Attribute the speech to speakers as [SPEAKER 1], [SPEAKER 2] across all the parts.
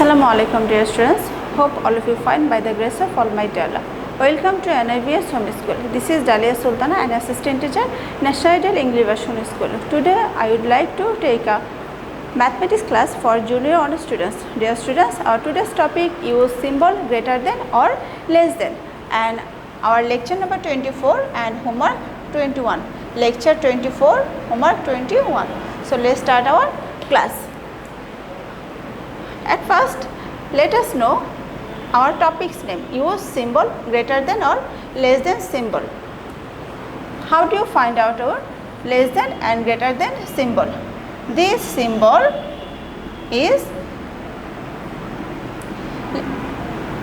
[SPEAKER 1] Assalamu alaikum dear students, hope all of you fine by the grace of Almighty Allah. Welcome to NIVS Home School. This is Dalia Sultana, an assistant teacher, National Ideal English Version School. Today I would like to take a mathematics class for junior honor students. Dear students, our today's topic use symbol greater than or less than, and our lecture number 24 and homework 21. Lecture 24, homework 21. So let's start our class. At first, let us know our topic's name. Use symbol greater than or less than symbol. How do you find out our less than and greater than symbol? This symbol is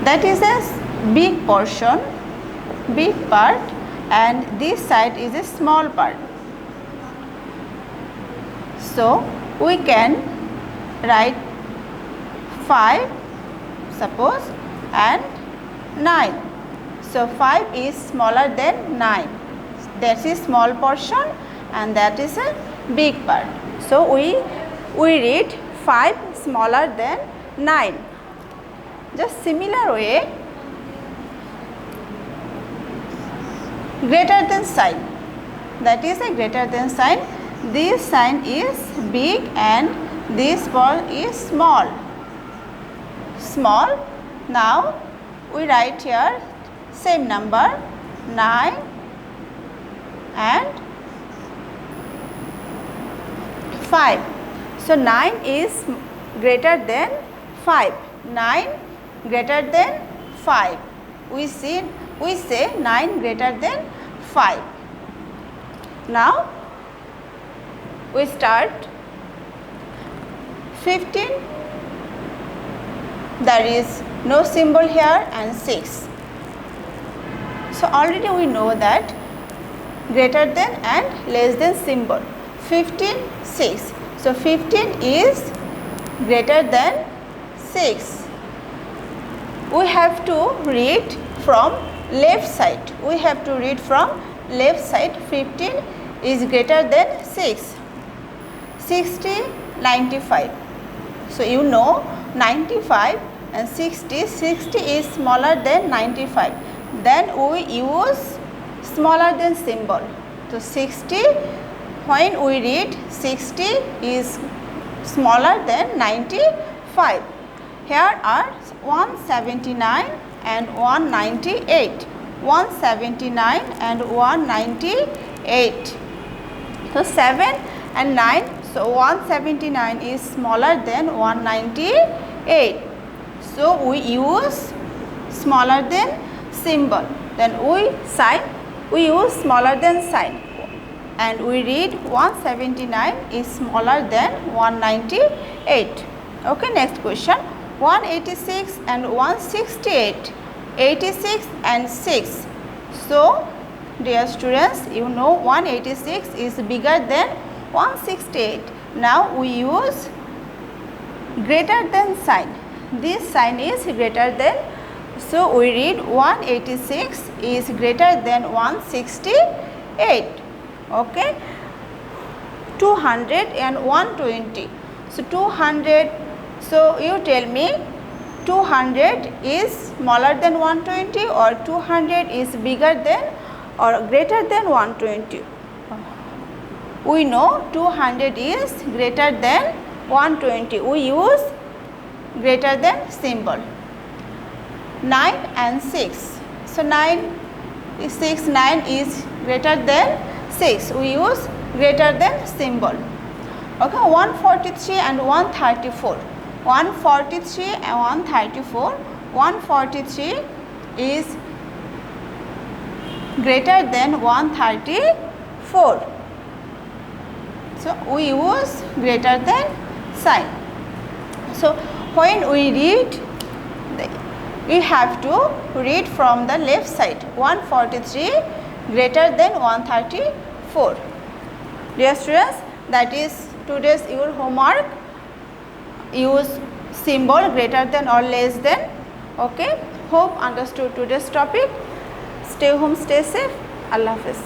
[SPEAKER 1] a big portion, big part, and this side is a small part. So we can write 5 suppose and 9. So 5 is smaller than 9. That is small portion and that is a big part. So we read 5 smaller than 9. Just similar way, greater than sign. That is a greater than sign. This sign is big and this one is small. Small. Now we write here same number 9 and 5. So 9 is greater than 5. 9 greater than 5. We say 9 greater than 5. Now we start 15. There is no symbol here and 6. So already we know that greater than and less than symbol. 15, 6. So 15 is greater than 6. We have to read from left side. We have to read from left side. 15 is greater than 6. 60, 95. So you know 95 and 60. 60 is smaller than 95. Then we use smaller than symbol. So 60, when we read 60 is smaller than 95. Here are 179 and 198. 179 and 198. So 7 and 9. So 179 is smaller than 198. So we use smaller than symbol. Then we use smaller than sign. And we read 179 is smaller than 198. Okay, next question. 186 and 168. 86 and 6. So dear students, you know 186 is bigger than 168. Now we use greater than sign. This sign is greater than. So we read 186 is greater than 168. Okay. 200 and 120. So 200. So you tell me 200 is smaller than 120 or 200 is bigger than or greater than 120. We know 200 is greater than 120. We use greater than symbol. 9 and 6. So 9 is 6, 9 is greater than 6. We use greater than symbol. Okay, 143 and 134. 143 and 134. 143 is greater than 134. So we use greater than sign. So when we read, we have to read from the left side. 143 greater than 134. Dear students, that is today's your homework. Use symbol greater than or less than. Okay. Hope understood today's topic. Stay home, stay safe. Allah Hafiz.